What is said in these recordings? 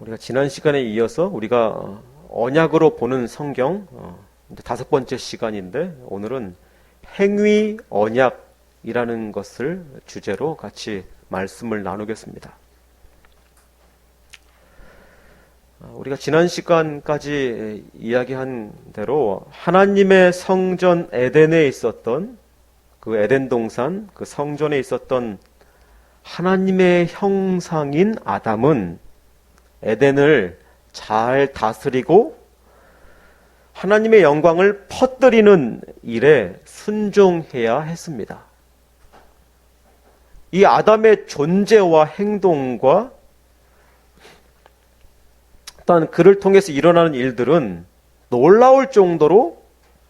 우리가 지난 시간에 이어서 우리가 언약으로 보는 성경 이제 5번째 시간인데, 오늘은 행위 언약이라는 것을 주제로 같이 말씀을 나누겠습니다. 우리가 지난 시간까지 이야기한 대로 하나님의 성전 에덴에 있었던 그 에덴 동산, 그 성전에 있었던 하나님의 형상인 아담은 에덴을 잘 다스리고 하나님의 영광을 퍼뜨리는 일에 순종해야 했습니다. 이 아담의 존재와 행동과 일단 그를 통해서 일어나는 일들은 놀라울 정도로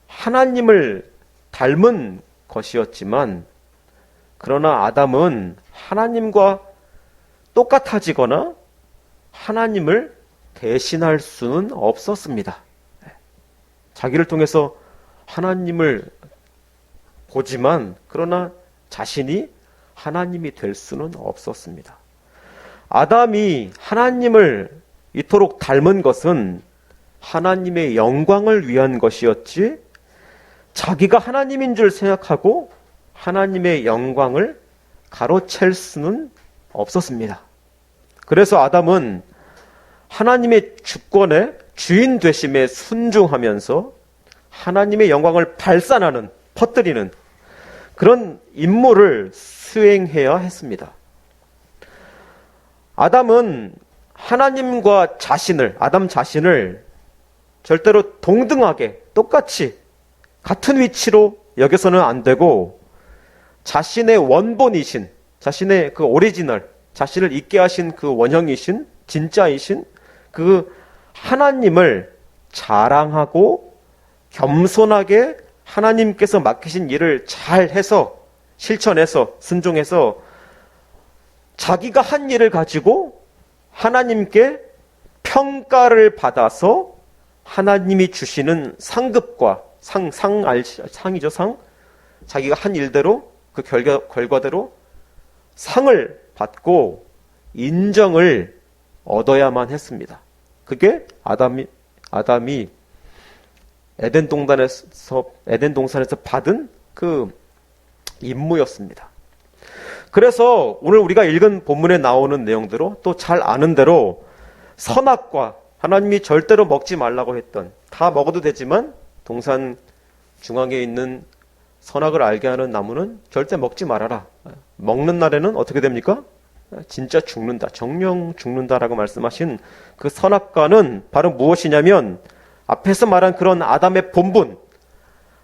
하나님을 닮은 것이었지만, 그러나 아담은 하나님과 똑같아지거나 하나님을 대신할 수는 없었습니다. 자기를 통해서 하나님을 보지만 그러나 자신이 하나님이 될 수는 없었습니다. 아담이 하나님을 이토록 닮은 것은 하나님의 영광을 위한 것이었지, 자기가 하나님인 줄 생각하고 하나님의 영광을 가로챌 수는 없었습니다. 그래서 아담은 하나님의 주권에 주인 되심에 순종하면서 하나님의 영광을 발산하는, 퍼뜨리는 그런 임무를 수행해야 했습니다. 아담은 하나님과 아담 자신을 절대로 동등하게 똑같이 같은 위치로 여겨서는 안 되고, 자신의 원본이신, 자신의 그 오리지널, 자신을 있게 하신 그 원형이신, 진짜이신 그 하나님을 자랑하고 겸손하게 하나님께서 맡기신 일을 잘 해서, 실천해서, 순종해서 자기가 한 일을 가지고 하나님께 평가를 받아서 하나님이 주시는 상급과 상이죠, 상. 자기가 한 일대로 그 결과대로 상을 받고 인정을 얻어야만 했습니다. 그게 아담이 에덴 동산에서 받은 그 임무였습니다. 그래서 오늘 우리가 읽은 본문에 나오는 내용대로, 또 잘 아는 대로 선악과 하나님이 절대로 먹지 말라고 했던, 다 먹어도 되지만 동산 중앙에 있는 선악을 알게 하는 나무는 절대 먹지 말아라. 먹는 날에는 어떻게 됩니까? 진짜 죽는다. 정령 죽는다라고 말씀하신 그 선악과는 바로 무엇이냐면, 앞에서 말한 그런 아담의 본분,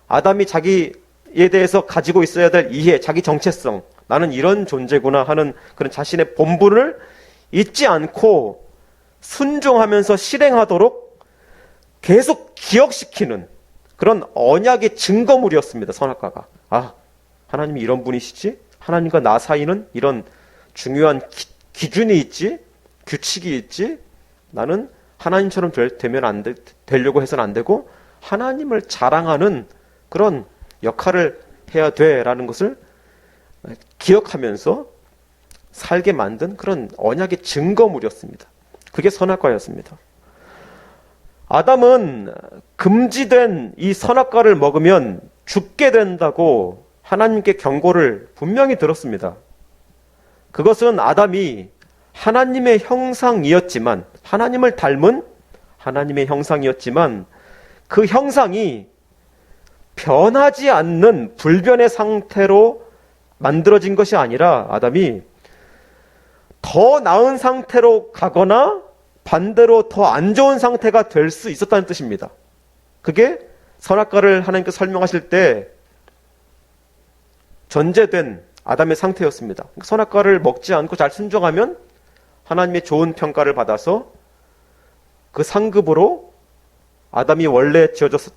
아담이 자기에 대해서 가지고 있어야 될 이해, 자기 정체성, 나는 이런 존재구나 하는 그런 자신의 본분을 잊지 않고 순종하면서 실행하도록 계속 기억시키는 그런 언약의 증거물이었습니다. 선악과가. 하나님이 이런 분이시지? 하나님과 나 사이는 이런 중요한 기준이 있지? 규칙이 있지? 나는 하나님처럼 되려고 해서는 안 되고 하나님을 자랑하는 그런 역할을 해야 돼라는 것을 기억하면서 살게 만든 그런 언약의 증거물이었습니다. 그게 선악과였습니다. 아담은 금지된 이 선악과를 먹으면 죽게 된다고 하나님께 경고를 분명히 들었습니다. 그것은 아담이 하나님의 형상이었지만, 하나님을 닮은 하나님의 형상이었지만, 그 형상이 변하지 않는 불변의 상태로 만들어진 것이 아니라 아담이 더 나은 상태로 가거나 반대로 더 안 좋은 상태가 될 수 있었다는 뜻입니다. 그게 선악과를 하나님께서 설명하실 때 전제된 아담의 상태였습니다. 선악과를 먹지 않고 잘 순종하면 하나님의 좋은 평가를 받아서 그 상급으로 아담이 원래 지어졌을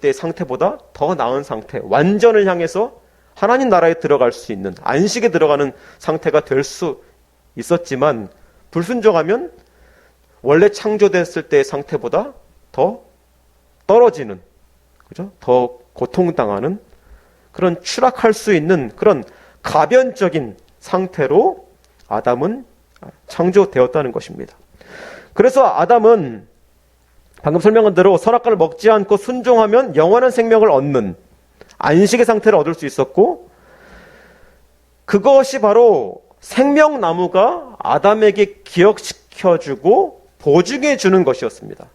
때의 상태보다 더 나은 상태, 완전을 향해서 하나님 나라에 들어갈 수 있는, 안식에 들어가는 상태가 될 수 있었지만, 불순종하면 원래 창조됐을 때의 상태보다 더 떨어지는, 그죠? 더 고통당하는 그런 추락할 수 있는 그런 가변적인 상태로 아담은 창조되었다는 것입니다. 그래서 아담은 방금 설명한 대로 선악과를 먹지 않고 순종하면 영원한 생명을 얻는 안식의 상태를 얻을 수 있었고, 그것이 바로 생명나무가 아담에게 기억시켜주고 보증해주는 것이었습니다.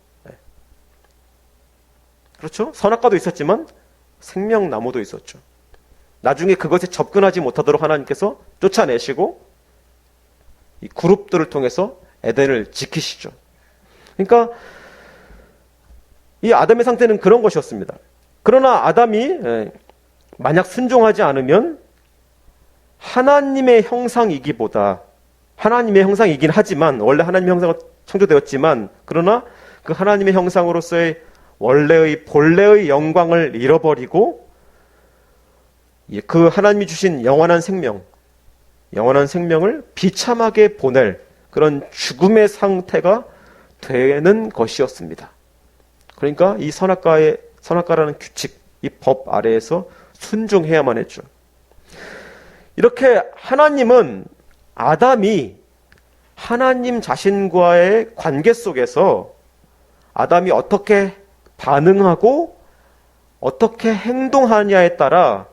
그렇죠? 선악과도 있었지만 생명나무도 있었죠. 나중에 그것에 접근하지 못하도록 하나님께서 쫓아내시고 이 그룹들을 통해서 에덴을 지키시죠. 그러니까 이 아담의 상태는 그런 것이었습니다. 그러나 아담이 만약 순종하지 않으면 하나님의 형상이기보다, 하나님의 형상이긴 하지만, 원래 하나님의 형상으로 창조되었지만, 그러나 그 하나님의 형상으로서의 원래의 본래의 영광을 잃어버리고 그 하나님이 주신 영원한 생명을 비참하게 보낼 그런 죽음의 상태가 되는 것이었습니다. 그러니까 이 선악과라는 규칙, 이 법 아래에서 순종해야만 했죠. 이렇게 하나님은 아담이 하나님 자신과의 관계 속에서 아담이 어떻게 반응하고 어떻게 행동하냐에 따라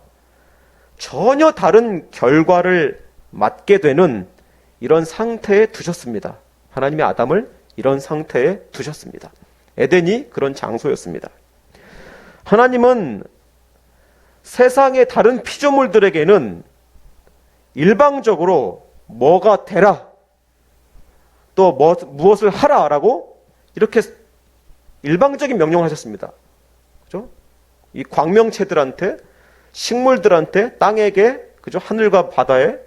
전혀 다른 결과를 맞게 되는 이런 상태에 두셨습니다. 하나님이 아담을 이런 상태에 두셨습니다. 에덴이 그런 장소였습니다. 하나님은 세상의 다른 피조물들에게는 일방적으로 뭐가 되라, 또 무엇을 하라라고 이렇게 일방적인 명령을 하셨습니다. 그죠? 이 광명체들한테, 식물들한테, 땅에게, 그죠? 하늘과 바다에,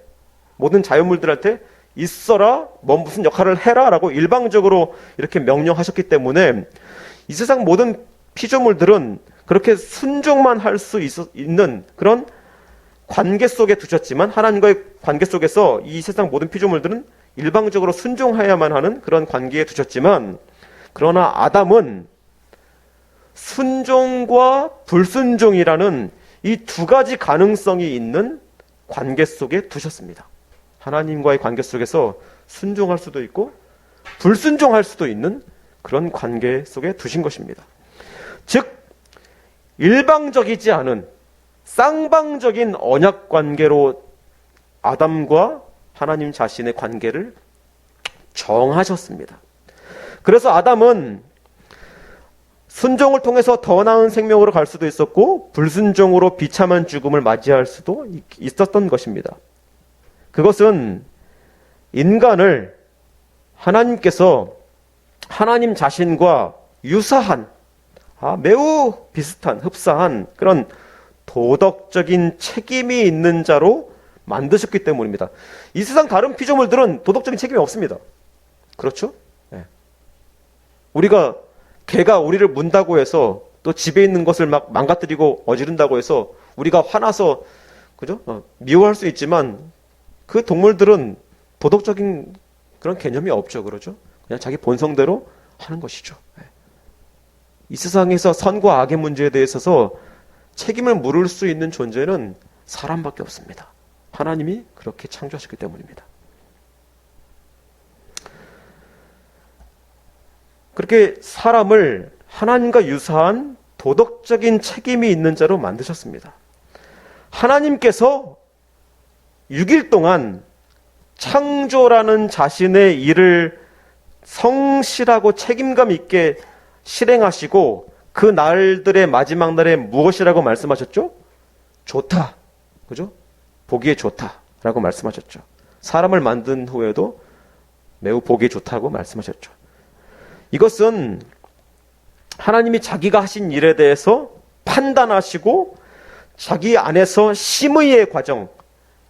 모든 자연물들한테 있어라, 무슨 역할을 해라라고 일방적으로 이렇게 명령하셨기 때문에 이 세상 모든 피조물들은 그렇게 순종만 할 수 있는 그런 관계 속에 두셨지만, 하나님과의 관계 속에서 이 세상 모든 피조물들은 일방적으로 순종해야만 하는 그런 관계에 두셨지만, 그러나 아담은 순종과 불순종이라는 이 두 가지 가능성이 있는 관계 속에 두셨습니다. 하나님과의 관계 속에서 순종할 수도 있고 불순종할 수도 있는 그런 관계 속에 두신 것입니다. 즉, 일방적이지 않은 쌍방적인 언약 관계로 아담과 하나님 자신의 관계를 정하셨습니다. 그래서 아담은 순종을 통해서 더 나은 생명으로 갈 수도 있었고, 불순종으로 비참한 죽음을 맞이할 수도 있었던 것입니다. 그것은 인간을 하나님께서 하나님 자신과 유사한, 매우 비슷한, 흡사한 그런 도덕적인 책임이 있는 자로 만드셨기 때문입니다. 이 세상 다른 피조물들은 도덕적인 책임이 없습니다. 그렇죠? 네. 개가 우리를 문다고 해서, 또 집에 있는 것을 막 망가뜨리고 어지른다고 해서 우리가 화나서, 그죠? 미워할 수 있지만 그 동물들은 도덕적인 그런 개념이 없죠. 그렇죠? 그냥 자기 본성대로 하는 것이죠. 네. 이 세상에서 선과 악의 문제에 대해서 책임을 물을 수 있는 존재는 사람밖에 없습니다. 하나님이 그렇게 창조하셨기 때문입니다. 그렇게 사람을 하나님과 유사한 도덕적인 책임이 있는 자로 만드셨습니다. 하나님께서 6일 동안 창조라는 자신의 일을 성실하고 책임감 있게 실행하시고, 그 날들의 마지막 날에 무엇이라고 말씀하셨죠? 좋다. 그죠? 보기에 좋다라고 말씀하셨죠. 사람을 만든 후에도 매우 보기에 좋다고 말씀하셨죠. 이것은 하나님이 자기가 하신 일에 대해서 판단하시고 자기 안에서 심의의 과정,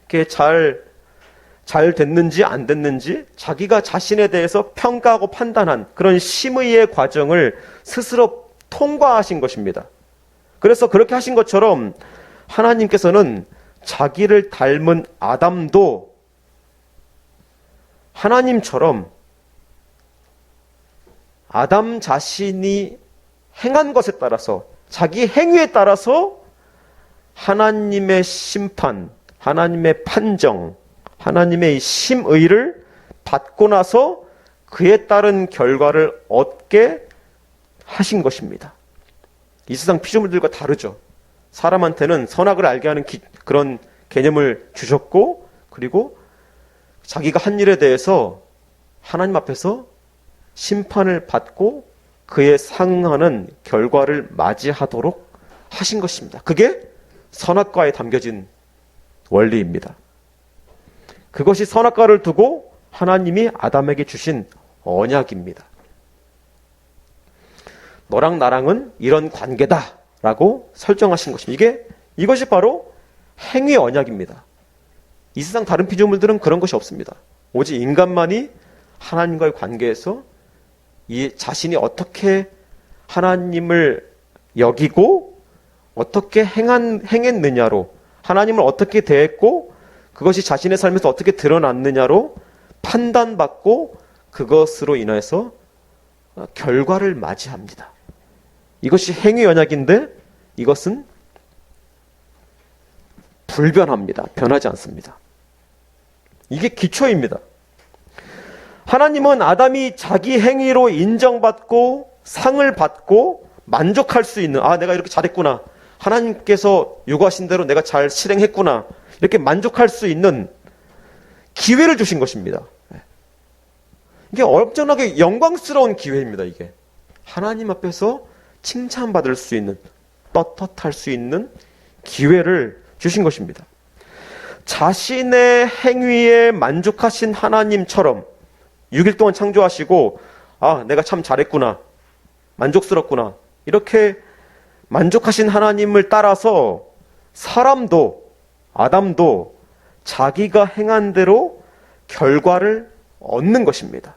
이렇게 잘 됐는지 안 됐는지 자기가 자신에 대해서 평가하고 판단한 그런 심의의 과정을 스스로 통과하신 것입니다. 그래서 그렇게 하신 것처럼 하나님께서는 자기를 닮은 아담도 하나님처럼 아담 자신이 행한 것에 따라서, 자기 행위에 따라서 하나님의 심판, 하나님의 판정, 하나님의 심의를 받고 나서 그에 따른 결과를 얻게 하신 것입니다. 이 세상 피조물들과 다르죠. 사람한테는 선악을 알게 하는 그런 개념을 주셨고, 그리고 자기가 한 일에 대해서 하나님 앞에서 심판을 받고 그에 상응하는 결과를 맞이하도록 하신 것입니다. 그게 선악과에 담겨진 원리입니다. 그것이 선악과를 두고 하나님이 아담에게 주신 언약입니다. 너랑 나랑은 이런 관계다라고 설정하신 것입니다. 이것이 바로 행위 언약입니다. 이 세상 다른 피조물들은 그런 것이 없습니다. 오직 인간만이 하나님과의 관계에서 이 자신이 어떻게 하나님을 여기고 어떻게 행했느냐로, 하나님을 어떻게 대했고 그것이 자신의 삶에서 어떻게 드러났느냐로 판단받고 그것으로 인해서 결과를 맞이합니다. 이것이 행위 언약인데 이것은 불변합니다. 변하지 않습니다. 이게 기초입니다. 하나님은 아담이 자기 행위로 인정받고 상을 받고 만족할 수 있는, 내가 이렇게 잘했구나, 하나님께서 요구하신 대로 내가 잘 실행했구나, 이렇게 만족할 수 있는 기회를 주신 것입니다. 이게 엄청나게 영광스러운 기회입니다. 이게 하나님 앞에서 칭찬받을 수 있는, 떳떳할 수 있는 기회를 주신 것입니다. 자신의 행위에 만족하신 하나님처럼 6일 동안 창조하시고 내가 참 잘했구나, 만족스럽구나, 이렇게 만족하신 하나님을 따라서 사람도, 아담도 자기가 행한 대로 결과를 얻는 것입니다.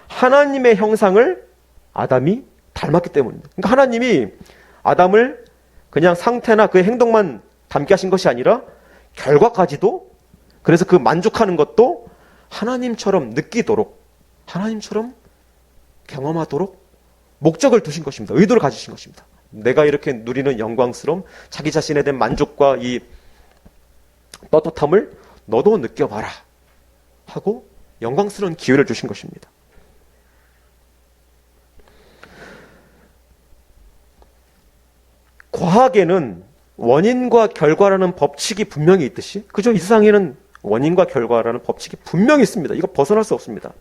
하나님의 형상을 아담이 닮았기 때문입니다. 그러니까 하나님이 아담을 그냥 상태나 그의 행동만 닮게 하신 것이 아니라 결과까지도, 그래서 그 만족하는 것도 하나님처럼 느끼도록, 하나님처럼 경험하도록 목적을 두신 것입니다. 의도를 가지신 것입니다. 내가 이렇게 누리는 영광스러움, 자기 자신에 대한 만족과 이 떳떳함을 너도 느껴봐라 하고 영광스러운 기회를 주신 것입니다. 과학에는 원인과 결과라는 법칙이 분명히 있듯이, 그죠? 이 세상에는 원인과 결과라는 법칙이 분명히 있습니다. 이거 벗어날 수 없습니다.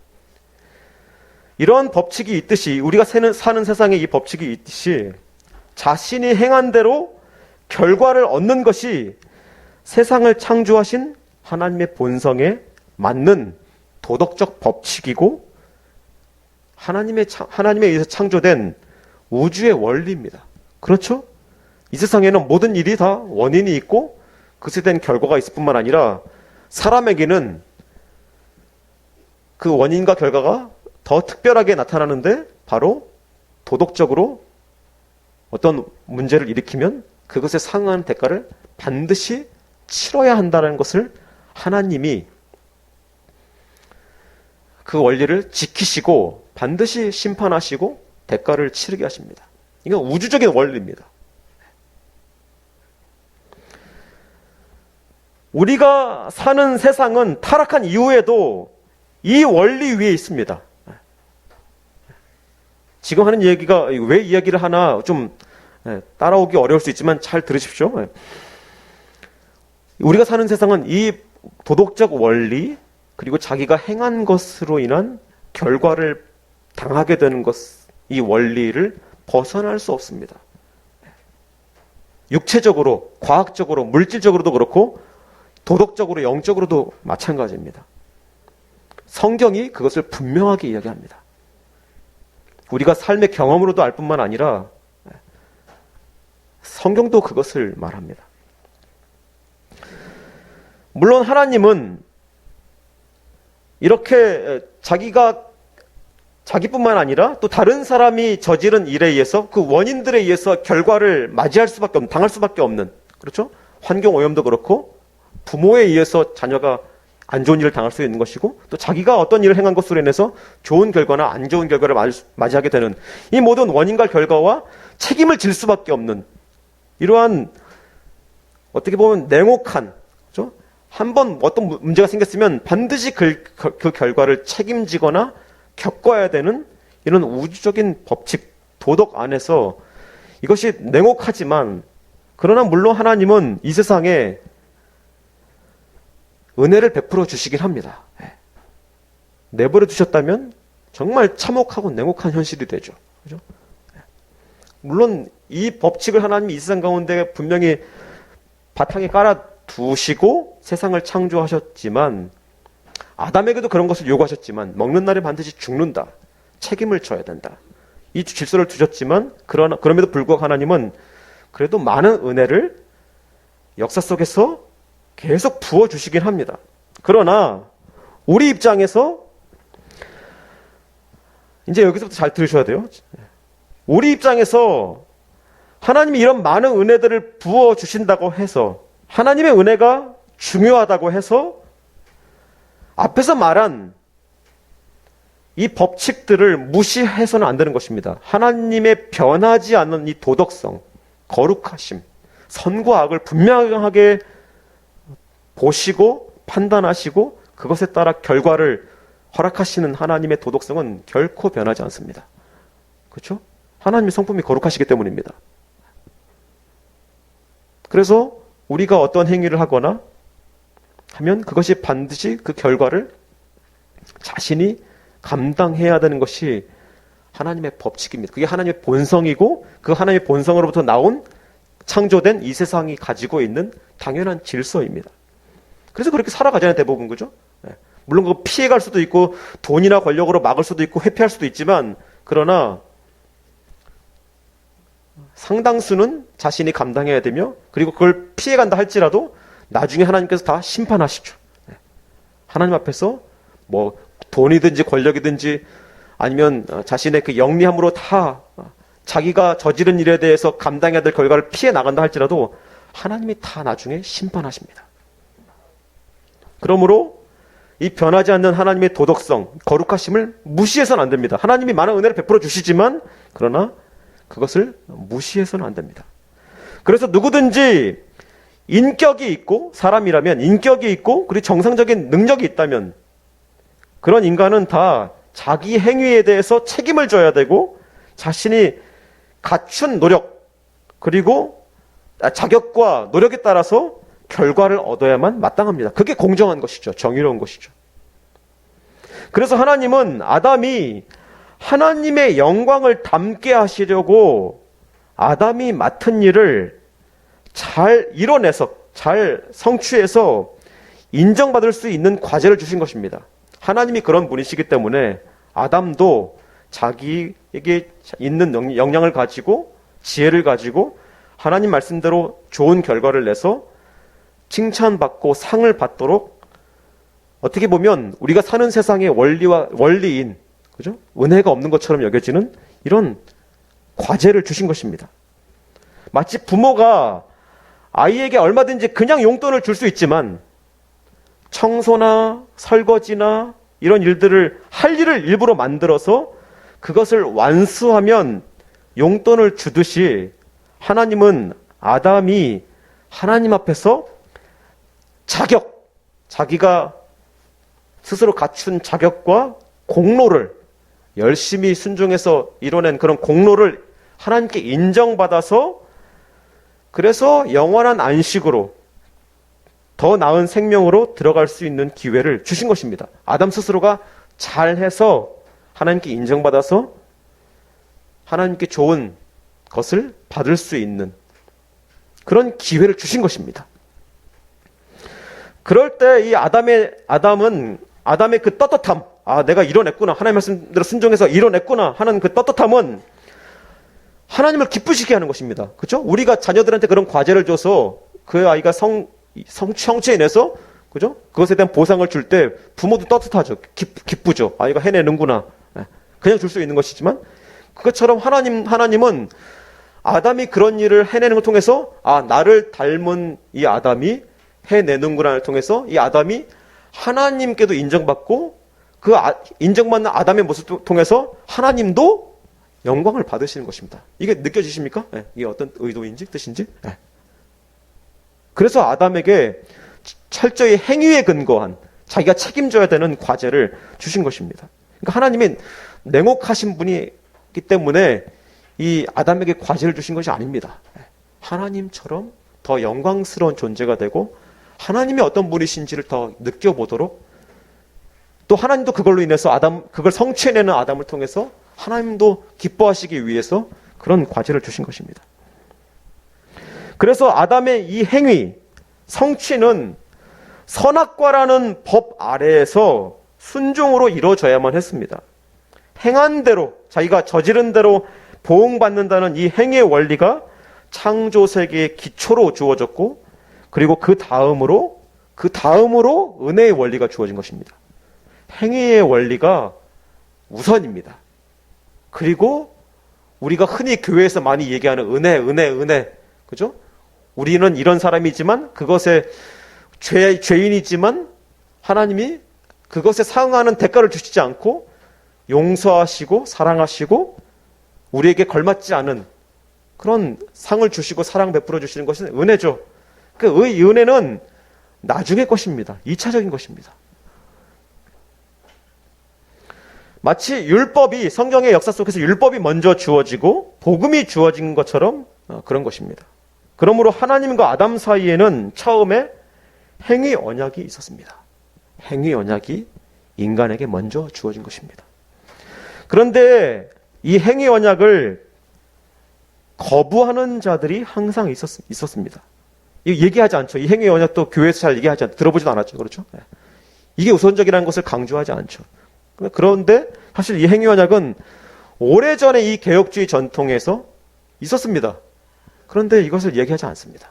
이런 법칙이 있듯이, 우리가 사는 세상에 이 법칙이 있듯이 자신이 행한 대로 결과를 얻는 것이 세상을 창조하신 하나님의 본성에 맞는 도덕적 법칙이고 하나님에 의해서 창조된 우주의 원리입니다. 그렇죠? 이 세상에는 모든 일이 다 원인이 있고 그것에 대한 결과가 있을 뿐만 아니라 사람에게는 그 원인과 결과가 더 특별하게 나타나는데 바로 도덕적으로 어떤 문제를 일으키면 그것에 상응하는 대가를 반드시 치러야 한다는 것을 하나님이 그 원리를 지키시고 반드시 심판하시고 대가를 치르게 하십니다. 이건 우주적인 원리입니다. 우리가 사는 세상은 타락한 이후에도 이 원리 위에 있습니다. 지금 하는 얘기가 왜 이야기를 하나 좀 따라오기 어려울 수 있지만 잘 들으십시오. 우리가 사는 세상은 이 도덕적 원리, 그리고 자기가 행한 것으로 인한 결과를 당하게 되는 것, 이 원리를 벗어날 수 없습니다. 육체적으로, 과학적으로, 물질적으로도 그렇고 도덕적으로, 영적으로도 마찬가지입니다. 성경이 그것을 분명하게 이야기합니다. 우리가 삶의 경험으로도 알 뿐만 아니라 성경도 그것을 말합니다. 물론 하나님은 이렇게 자기뿐만 아니라 또 다른 사람이 저지른 일에 의해서 그 원인들에 의해서 결과를 맞이할 수밖에 없는, 당할 수밖에 없는, 그렇죠? 환경 오염도 그렇고 부모에 의해서 자녀가 안 좋은 일을 당할 수 있는 것이고 또 자기가 어떤 일을 행한 것으로 인해서 좋은 결과나 안 좋은 결과를 맞이하게 되는 이 모든 원인과 결과와 책임을 질 수밖에 없는 이러한 어떻게 보면 냉혹한, 그렇죠? 한번 어떤 문제가 생겼으면 반드시 그 결과를 책임지거나 겪어야 되는 이런 우주적인 법칙, 도덕 안에서 이것이 냉혹하지만, 그러나 물론 하나님은 이 세상에 은혜를 베풀어 주시긴 합니다. 내버려 두셨다면 정말 참혹하고 냉혹한 현실이 되죠. 그죠? 물론 이 법칙을 하나님이 이 세상 가운데 분명히 바탕에 깔아 두시고 세상을 창조하셨지만, 아담에게도 그런 것을 요구하셨지만, 먹는 날에 반드시 죽는다, 책임을 져야 된다, 이 질서를 두셨지만, 그럼에도 불구하고 하나님은 그래도 많은 은혜를 역사 속에서 계속 부어주시긴 합니다. 그러나 우리 입장에서, 이제 여기서부터 잘 들으셔야 돼요. 우리 입장에서 하나님이 이런 많은 은혜들을 부어주신다고 해서, 하나님의 은혜가 중요하다고 해서 앞에서 말한 이 법칙들을 무시해서는 안 되는 것입니다. 하나님의 변하지 않는 이 도덕성, 거룩하심, 선과 악을 분명하게 보시고 판단하시고 그것에 따라 결과를 허락하시는 하나님의 도덕성은 결코 변하지 않습니다. 그렇죠? 하나님의 성품이 거룩하시기 때문입니다. 그래서 우리가 어떤 행위를 하거나 하면 그것이 반드시 그 결과를 자신이 감당해야 되는 것이 하나님의 법칙입니다. 그게 하나님의 본성이고, 그 하나님의 본성으로부터 나온 창조된 이 세상이 가지고 있는 당연한 질서입니다. 그래서 그렇게 살아가잖아요, 대부분. 그죠? 물론 그거 피해갈 수도 있고 돈이나 권력으로 막을 수도 있고 회피할 수도 있지만, 그러나 상당수는 자신이 감당해야 되며, 그리고 그걸 피해간다 할지라도 나중에 하나님께서 다 심판하시죠. 하나님 앞에서 뭐 돈이든지 권력이든지 아니면 자신의 그 영리함으로 다 자기가 저지른 일에 대해서 감당해야 될 결과를 피해 나간다 할지라도 하나님이 다 나중에 심판하십니다. 그러므로 이 변하지 않는 하나님의 도덕성, 거룩하심을 무시해서는 안 됩니다. 하나님이 많은 은혜를 베풀어 주시지만, 그러나 그것을 무시해서는 안 됩니다. 그래서 누구든지 인격이 있고, 사람이라면 인격이 있고, 그리고 정상적인 능력이 있다면 그런 인간은 다 자기 행위에 대해서 책임을 져야 되고, 자신이 갖춘 노력, 그리고 자격과 노력에 따라서 결과를 얻어야만 마땅합니다. 그게 공정한 것이죠. 정의로운 것이죠. 그래서 하나님은 아담이 하나님의 영광을 담게 하시려고 아담이 맡은 일을 잘 이뤄내서, 잘 성취해서 인정받을 수 있는 과제를 주신 것입니다. 하나님이 그런 분이시기 때문에 아담도 자기에게 있는 역량을 가지고, 지혜를 가지고 하나님 말씀대로 좋은 결과를 내서 칭찬받고 상을 받도록, 어떻게 보면 우리가 사는 세상의 원리인, 그죠? 은혜가 없는 것처럼 여겨지는 이런 과제를 주신 것입니다. 마치 부모가 아이에게 얼마든지 그냥 용돈을 줄 수 있지만, 청소나 설거지나 이런 일들을 할 일을 일부러 만들어서 그것을 완수하면 용돈을 주듯이, 하나님은 아담이 하나님 앞에서 자기가 스스로 갖춘 자격과 공로를 열심히 순종해서 이뤄낸 그런 공로를 하나님께 인정받아서, 그래서 영원한 안식으로, 더 나은 생명으로 들어갈 수 있는 기회를 주신 것입니다. 아담 스스로가 잘해서 하나님께 인정받아서 하나님께 좋은 것을 받을 수 있는 그런 기회를 주신 것입니다. 그럴 때 이 아담은 그 떳떳함, 내가 이뤄냈구나, 하나님 말씀대로 순종해서 이뤄냈구나 하는 그 떳떳함은 하나님을 기쁘시게 하는 것입니다. 그렇죠? 우리가 자녀들한테 그런 과제를 줘서 그 아이가 성취해내서, 그죠? 그것에 대한 보상을 줄 때 부모도 떳떳하죠. 기쁘죠. 아이가 해내는구나. 그냥 줄 수 있는 것이지만, 그것처럼 하나님은 아담이 그런 일을 해내는 걸 통해서, 나를 닮은 이 아담이 해내는구나를 통해서 이 아담이 하나님께도 인정받고, 그 인정받는 아담의 모습을 통해서 하나님도 영광을 받으시는 것입니다. 이게 느껴지십니까? 이게 어떤 의도인지, 뜻인지? 그래서 아담에게 철저히 행위에 근거한, 자기가 책임져야 되는 과제를 주신 것입니다. 그러니까 하나님이 냉혹하신 분이기 때문에 이 아담에게 과실을 주신 것이 아닙니다. 하나님처럼 더 영광스러운 존재가 되고 하나님이 어떤 분이신지를 더 느껴보도록, 또 하나님도 그걸로 인해서 그걸 성취해내는 아담을 통해서 하나님도 기뻐하시기 위해서 그런 과실을 주신 것입니다. 그래서 아담의 이 행위, 성취는 선악과라는 법 아래에서 순종으로 이루어져야만 했습니다. 행한 대로, 자기가 저지른 대로 보응받는다는 이 행위의 원리가 창조 세계의 기초로 주어졌고, 그리고 그 다음으로 은혜의 원리가 주어진 것입니다. 행위의 원리가 우선입니다. 그리고 우리가 흔히 교회에서 많이 얘기하는 은혜. 그죠? 우리는 이런 사람이지만, 그것에 죄인이지만, 하나님이 그것에 상응하는 대가를 주시지 않고, 용서하시고, 사랑하시고, 우리에게 걸맞지 않은 그런 상을 주시고, 사랑 베풀어 주시는 것은 은혜죠. 이 은혜는 나중의 것입니다. 2차적인 것입니다. 마치 율법이, 성경의 역사 속에서 율법이 먼저 주어지고 복음이 주어진 것처럼 그런 것입니다. 그러므로 하나님과 아담 사이에는 처음에 행위 언약이 있었습니다. 행위 언약이 인간에게 먼저 주어진 것입니다. 그런데 이 행위 언약을 거부하는 자들이 항상 있었습니다. 얘기하지 않죠. 이 행위 언약도 교회에서 잘 얘기하지 않죠. 들어보지도 않았죠. 그렇죠? 이게 우선적이라는 것을 강조하지 않죠. 그런데 사실 이 행위 언약은 오래전에 이 개혁주의 전통에서 있었습니다. 그런데 이것을 얘기하지 않습니다.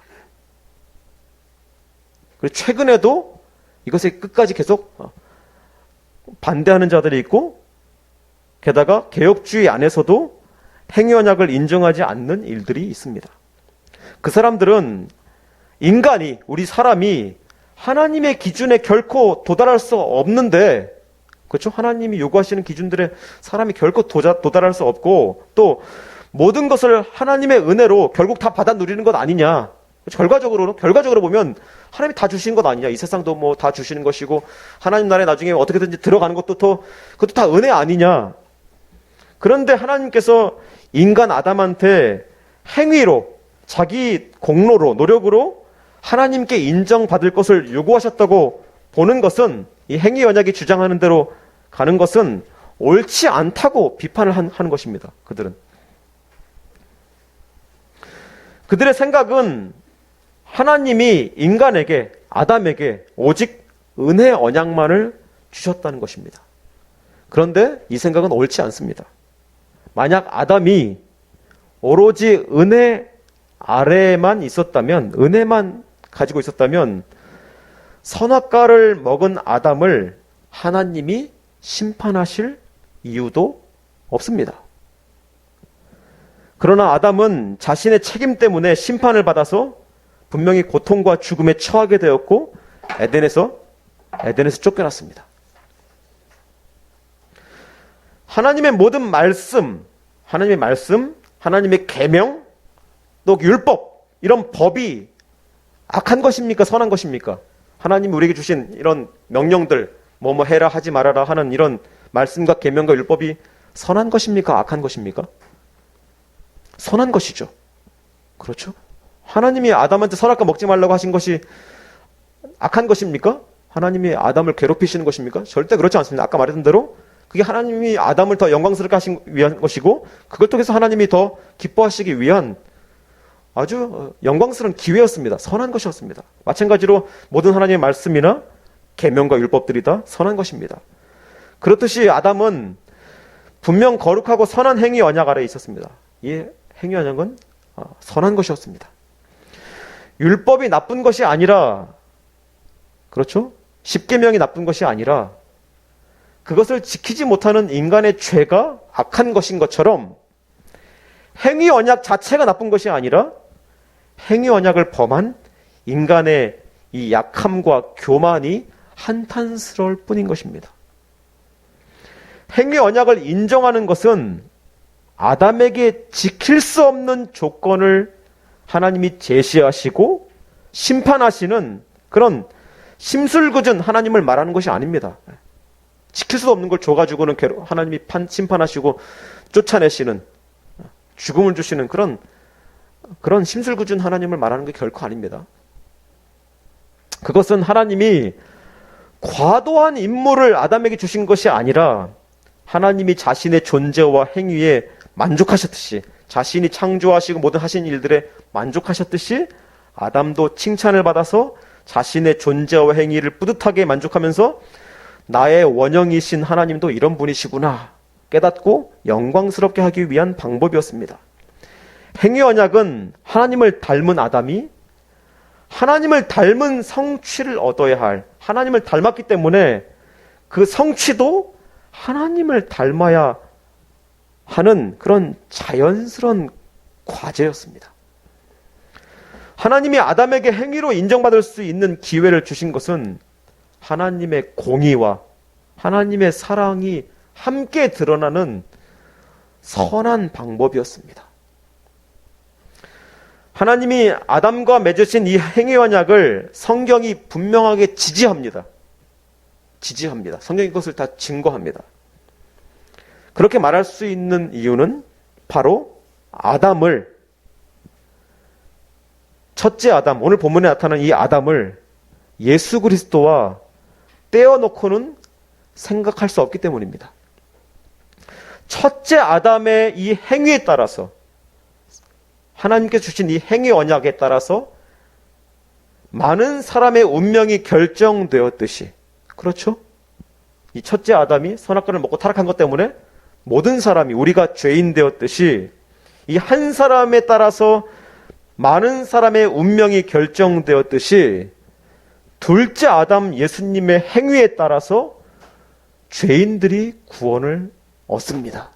그리고 최근에도 이것에 끝까지 계속 반대하는 자들이 있고, 게다가 개혁주의 안에서도 행위 언약을 인정하지 않는 일들이 있습니다. 그 사람들은 인간이, 우리 사람이 하나님의 기준에 결코 도달할 수 없는데, 그렇죠? 하나님이 요구하시는 기준들에 사람이 결코 도달할 수 없고, 또 모든 것을 하나님의 은혜로 결국 다 받아 누리는 것 아니냐. 결과적으로 보면 하나님이 다 주시는 것 아니냐. 이 세상도 뭐 다 주시는 것이고, 하나님 나라에 나중에 어떻게든지 들어가는 그것도 다 은혜 아니냐. 그런데 하나님께서 인간 아담한테 행위로, 자기 공로로, 노력으로 하나님께 인정받을 것을 요구하셨다고 보는 것은, 이 행위 언약이 주장하는 대로 가는 것은 옳지 않다고 비판을 하는 것입니다. 그들의 생각은 하나님이 인간에게, 아담에게 오직 은혜 언약만을 주셨다는 것입니다. 그런데 이 생각은 옳지 않습니다. 만약 아담이 오로지 은혜 아래에만 있었다면, 은혜만 가지고 있었다면, 선악과를 먹은 아담을 하나님이 심판하실 이유도 없습니다. 그러나 아담은 자신의 책임 때문에 심판을 받아서 분명히 고통과 죽음에 처하게 되었고, 에덴에서 쫓겨났습니다. 하나님의 모든 말씀, 하나님의 계명, 또 율법, 이런 법이 악한 것입니까? 선한 것입니까? 하나님이 우리에게 주신 이런 명령들, 뭐뭐 해라 하지 말아라 하는 이런 말씀과 계명과 율법이 선한 것입니까? 악한 것입니까? 선한 것이죠. 그렇죠? 하나님이 아담한테 선악과 먹지 말라고 하신 것이 악한 것입니까? 하나님이 아담을 괴롭히시는 것입니까? 절대 그렇지 않습니다. 아까 말했던 대로 그게 하나님이 아담을 더 영광스럽게 하신 위한 것이고, 그걸 통해서 하나님이 더 기뻐하시기 위한 아주 영광스러운 기회였습니다. 선한 것이었습니다. 마찬가지로 모든 하나님의 말씀이나 계명과 율법들이 다 선한 것입니다. 그렇듯이 아담은 분명 거룩하고 선한 행위 언약 아래에 있었습니다. 이 행위 언약은 선한 것이었습니다. 율법이 나쁜 것이 아니라, 그렇죠? 십계명이 나쁜 것이 아니라 그것을 지키지 못하는 인간의 죄가 악한 것인 것처럼, 행위 언약 자체가 나쁜 것이 아니라 행위 언약을 범한 인간의 이 약함과 교만이 한탄스러울 뿐인 것입니다. 행위 언약을 인정하는 것은 아담에게 지킬 수 없는 조건을 하나님이 제시하시고 심판하시는 그런 심술궂은 하나님을 말하는 것이 아닙니다. 지킬 수 없는 걸 줘가지고는 하나님이 심판하시고 쫓아내시는, 죽음을 주시는 그런 심술궂은 하나님을 말하는 게 결코 아닙니다. 그것은 하나님이 과도한 임무를 아담에게 주신 것이 아니라 하나님이 자신의 존재와 행위에 만족하셨듯이, 자신이 창조하시고 모든 하신 일들에 만족하셨듯이 아담도 칭찬을 받아서 자신의 존재와 행위를 뿌듯하게 만족하면서 나의 원형이신 하나님도 이런 분이시구나 깨닫고 영광스럽게 하기 위한 방법이었습니다. 행위 언약은 하나님을 닮은 아담이 하나님을 닮은 성취를 얻어야 할, 하나님을 닮았기 때문에 그 성취도 하나님을 닮아야 하는 그런 자연스러운 과제였습니다. 하나님이 아담에게 행위로 인정받을 수 있는 기회를 주신 것은 하나님의 공의와 하나님의 사랑이 함께 드러나는 선한 방법이었습니다. 하나님이 아담과 맺으신 이 행위 언약을 성경이 분명하게 지지합니다. 성경이 그것을 다 증거합니다. 그렇게 말할 수 있는 이유는 바로 아담을, 첫째 아담, 오늘 본문에 나타난 이 아담을 예수 그리스도와 떼어놓고는 생각할 수 없기 때문입니다. 첫째 아담의 이 행위에 따라서, 하나님께서 주신 이 행위 언약에 따라서 많은 사람의 운명이 결정되었듯이, 그렇죠? 이 첫째 아담이 선악과를 먹고 타락한 것 때문에 모든 사람이, 우리가 죄인 되었듯이 이 한 사람에 따라서 많은 사람의 운명이 결정되었듯이 둘째 아담 예수님의 행위에 따라서 죄인들이 구원을 얻습니다.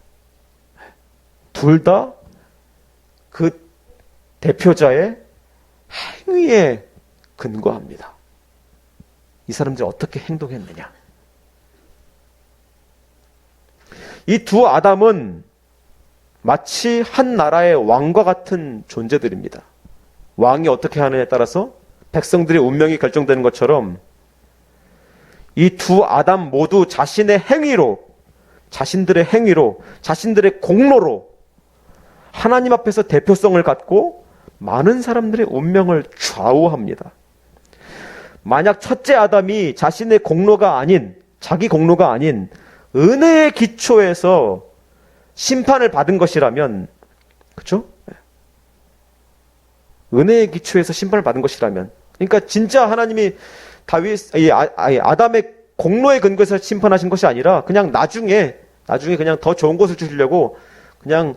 둘 다 그 대표자의 행위에 근거합니다. 이 사람들이 어떻게 행동했느냐. 이 두 아담은 마치 한 나라의 왕과 같은 존재들입니다. 왕이 어떻게 하느냐에 따라서 백성들의 운명이 결정되는 것처럼 이 두 아담 모두 자신들의 행위로, 자신들의 공로로 하나님 앞에서 대표성을 갖고 많은 사람들의 운명을 좌우합니다. 만약 첫째 아담이 자신의 공로가 아닌, 자기 공로가 아닌 은혜의 기초에서 심판을 받은 것이라면, 그렇죠? 은혜의 기초에서 심판을 받은 것이라면, 그러니까 진짜 하나님이 아담의 공로에 근거해서 심판하신 것이 아니라 그냥 나중에 그냥 더 좋은 것을 주시려고 그냥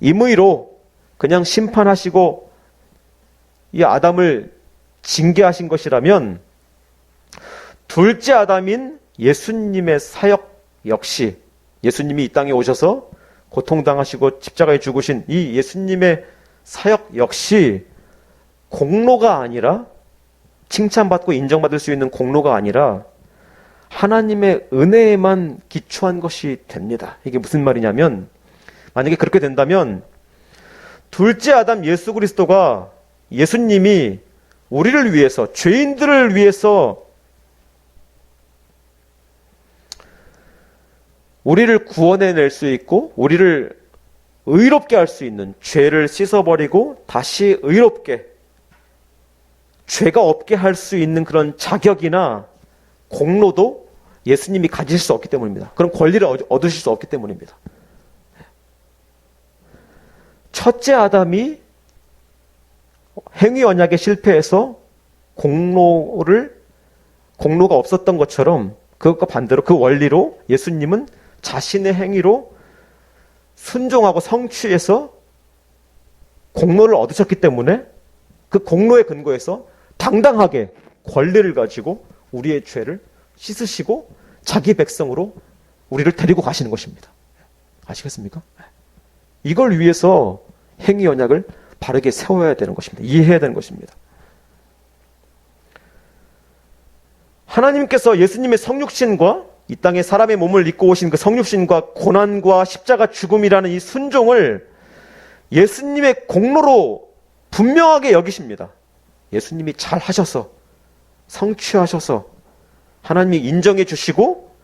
임의로 그냥 심판하시고 이 아담을 징계하신 것이라면, 둘째 아담인 예수님의 사역 역시, 예수님이 이 땅에 오셔서 고통당하시고 십자가에 죽으신 이 예수님의 사역 역시 공로가 아니라, 칭찬받고 인정받을 수 있는 공로가 아니라 하나님의 은혜에만 기초한 것이 됩니다. 이게 무슨 말이냐면, 만약에 그렇게 된다면 둘째 아담 예수 그리스도가, 예수님이 우리를 위해서, 죄인들을 위해서 우리를 구원해낼 수 있고 우리를 의롭게 할 수 있는, 죄를 씻어버리고 다시 의롭게, 죄가 없게 할 수 있는 그런 자격이나 공로도 예수님이 가질 수 없기 때문입니다. 그런 권리를 얻으실 수 없기 때문입니다. 첫째 아담이 행위 언약에 실패해서 공로가 없었던 것처럼, 그것과 반대로 그 원리로 예수님은 자신의 행위로 순종하고 성취해서 공로를 얻으셨기 때문에 그 공로에 근거해서 당당하게 권리를 가지고 우리의 죄를 씻으시고 자기 백성으로 우리를 데리고 가시는 것입니다. 아시겠습니까? 이걸 위해서 행위 언약을 바르게 세워야 되는 것입니다. 이해해야 되는 것입니다. 하나님께서 예수님의 성육신과 이 땅에 사람의 몸을 입고 오신 그 성육신과 고난과 십자가 죽음이라는 이 순종을 예수님의 공로로 분명하게 여기십니다. 예수님이 잘 하셔서, 성취하셔서 하나님이 인정해 주시고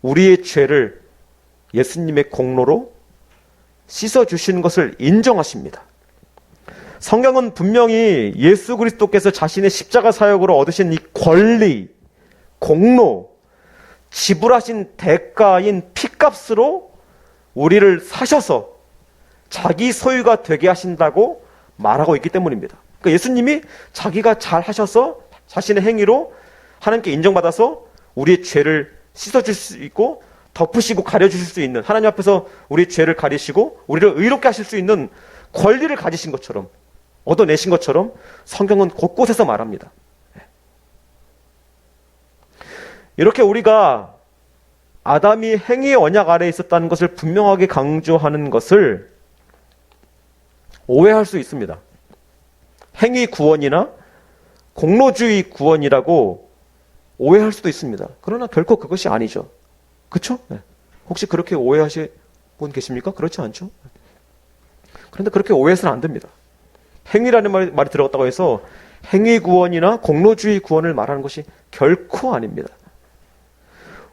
우리의 죄를 예수님의 공로로 씻어주시는 것을 인정하십니다. 성경은 분명히 예수 그리스도께서 자신의 십자가 사역으로 얻으신 이 권리, 공로, 지불하신 대가인 피값으로 우리를 사셔서 자기 소유가 되게 하신다고 말하고 있기 때문입니다. 그러니까 예수님이 자기가 잘 하셔서 자신의 행위로 하나님께 인정받아서 우리의 죄를 씻어줄 수 있고 덮으시고 가려주실 수 있는, 하나님 앞에서 우리의 죄를 가리시고 우리를 의롭게 하실 수 있는 권리를 가지신 것처럼, 얻어내신 것처럼 성경은 곳곳에서 말합니다. 이렇게 우리가 아담이 행위의 언약 아래에 있었다는 것을 분명하게 강조하는 것을 오해할 수 있습니다. 행위 구원이나 공로주의 구원이라고 오해할 수도 있습니다. 그러나 결코 그것이 아니죠. 그렇죠? 네. 혹시 그렇게 오해하실 분 계십니까? 그렇지 않죠? 그런데 그렇게 오해해서는 안 됩니다. 행위라는 말이 들어갔다고 해서 행위 구원이나 공로주의 구원을 말하는 것이 결코 아닙니다.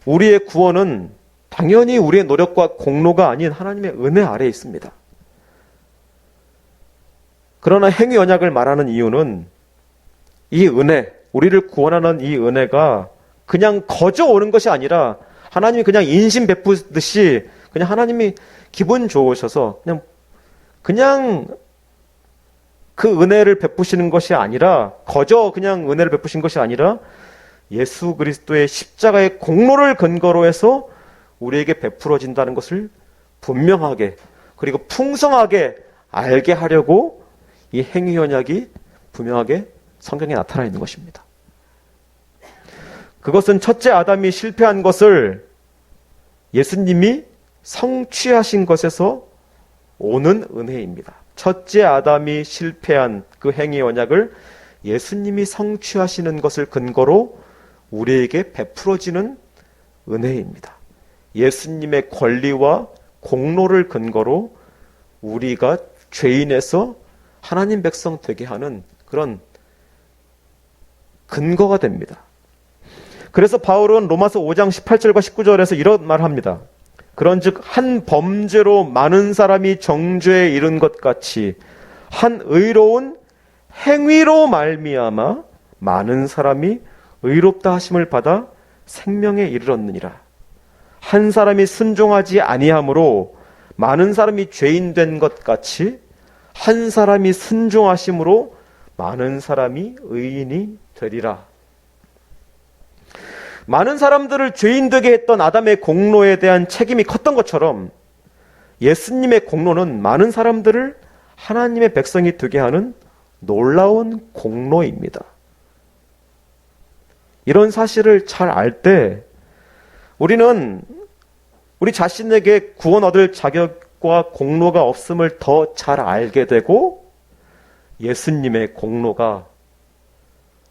우리의 구원은 당연히 우리의 노력과 공로가 아닌 하나님의 은혜 아래에 있습니다. 그러나 행위 언약을 말하는 이유는 이 은혜, 우리를 구원하는 이 은혜가 그냥 거저 오는 것이 아니라 하나님이 그냥 인신 베푸듯이 그냥 하나님이 기분 좋으셔서 그냥 그 은혜를 베푸시는 것이 아니라, 거저 그냥 은혜를 베푸신 것이 아니라 예수 그리스도의 십자가의 공로를 근거로 해서 우리에게 베풀어진다는 것을 분명하게 그리고 풍성하게 알게 하려고 이 행위 언약이 분명하게 성경에 나타나 있는 것입니다. 그것은 첫째 아담이 실패한 것을 예수님이 성취하신 것에서 오는 은혜입니다. 첫째 아담이 실패한 그 행위 언약을 예수님이 성취하시는 것을 근거로 우리에게 베풀어지는 은혜입니다. 예수님의 권리와 공로를 근거로 우리가 죄인에서 하나님 백성 되게 하는 그런 근거가 됩니다. 그래서 바울은 로마서 5장 18절과 19절에서 이런 말을 합니다. 그런즉 한 범죄로 많은 사람이 정죄에 이른 것 같이 한 의로운 행위로 말미암아 많은 사람이 의롭다 하심을 받아 생명에 이르렀느니라. 한 사람이 순종하지 아니함으로 많은 사람이 죄인 된 것 같이 한 사람이 순종하심으로 많은 사람이 의인이 되리라. 많은 사람들을 죄인 되게 했던 아담의 공로에 대한 책임이 컸던 것처럼 예수님의 공로는 많은 사람들을 하나님의 백성이 되게 하는 놀라운 공로입니다. 이런 사실을 잘 알 때 우리는 우리 자신에게 구원 얻을 자격과 공로가 없음을 더 잘 알게 되고 예수님의 공로가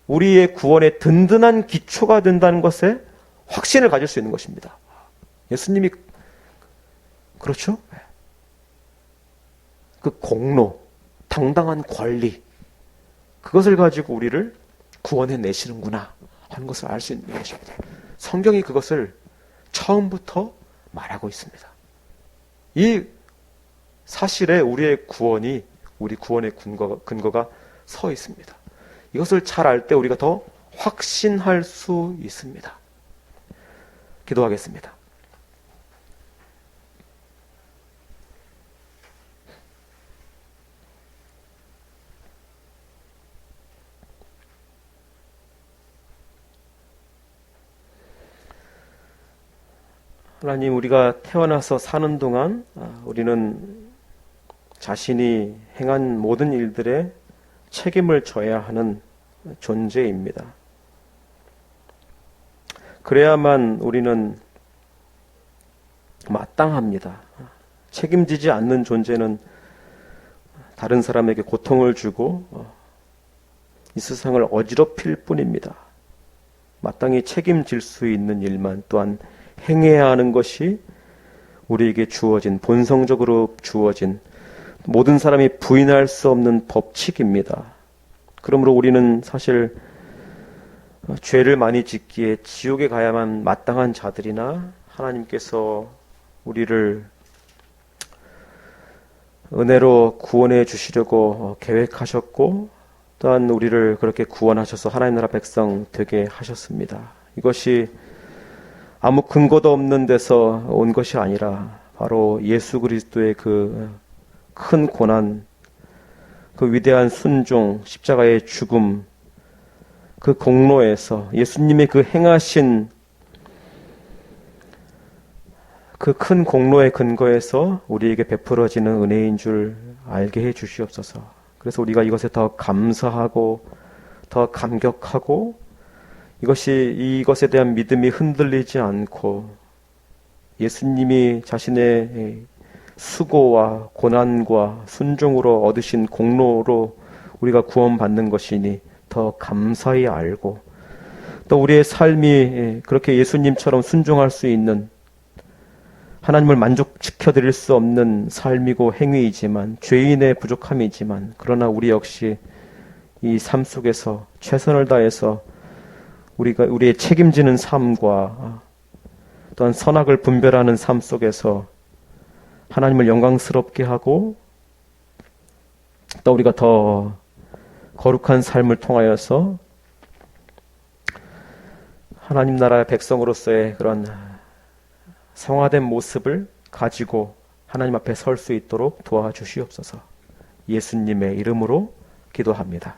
우리의 구원의 든든한 기초가 된다는 것에 확신을 가질 수 있는 것입니다. 예수님이 그렇죠? 그 공로, 당당한 권리, 그것을 가지고 우리를 구원해 내시는구나 하는 것을 알 수 있는 것입니다. 성경이 그것을 처음부터 말하고 있습니다. 이 사실에 우리의 구원이, 우리 구원의 근거가 서 있습니다. 이것을 잘 알 때 우리가 더 확신할 수 있습니다. 기도하겠습니다. 하나님, 우리가 태어나서 사는 동안 우리는 자신이 행한 모든 일들에 책임을 져야 하는 존재입니다. 그래야만 우리는 마땅합니다. 책임지지 않는 존재는 다른 사람에게 고통을 주고 이 세상을 어지럽힐 뿐입니다. 마땅히 책임질 수 있는 일만 또한 행해야 하는 것이 우리에게 주어진, 본성적으로 주어진 모든 사람이 부인할 수 없는 법칙입니다. 그러므로 우리는 사실 죄를 많이 짓기에 지옥에 가야만 마땅한 자들이나 하나님께서 우리를 은혜로 구원해 주시려고 계획하셨고 또한 우리를 그렇게 구원하셔서 하나님 나라 백성 되게 하셨습니다. 이것이 아무 근거도 없는 데서 온 것이 아니라 바로 예수 그리스도의 그 큰 고난, 그 위대한 순종, 십자가의 죽음, 그 공로에서 예수님의 그 행하신 그 큰 공로의 근거에서 우리에게 베풀어지는 은혜인 줄 알게 해 주시옵소서. 그래서 우리가 이것에 더 감사하고 더 감격하고 이것에 대한 믿음이 흔들리지 않고 예수님이 자신의 수고와 고난과 순종으로 얻으신 공로로 우리가 구원받는 것이니 더 감사히 알고 또 우리의 삶이 그렇게 예수님처럼 순종할 수 있는 하나님을 만족시켜 드릴 수 없는 삶이고 행위이지만 죄인의 부족함이지만 그러나 우리 역시 이 삶 속에서 최선을 다해서 우리의 책임지는 삶과 또한 선악을 분별하는 삶 속에서 하나님을 영광스럽게 하고 또 우리가 더 거룩한 삶을 통하여서 하나님 나라의 백성으로서의 그런 성화된 모습을 가지고 하나님 앞에 설 수 있도록 도와주시옵소서. 예수님의 이름으로 기도합니다.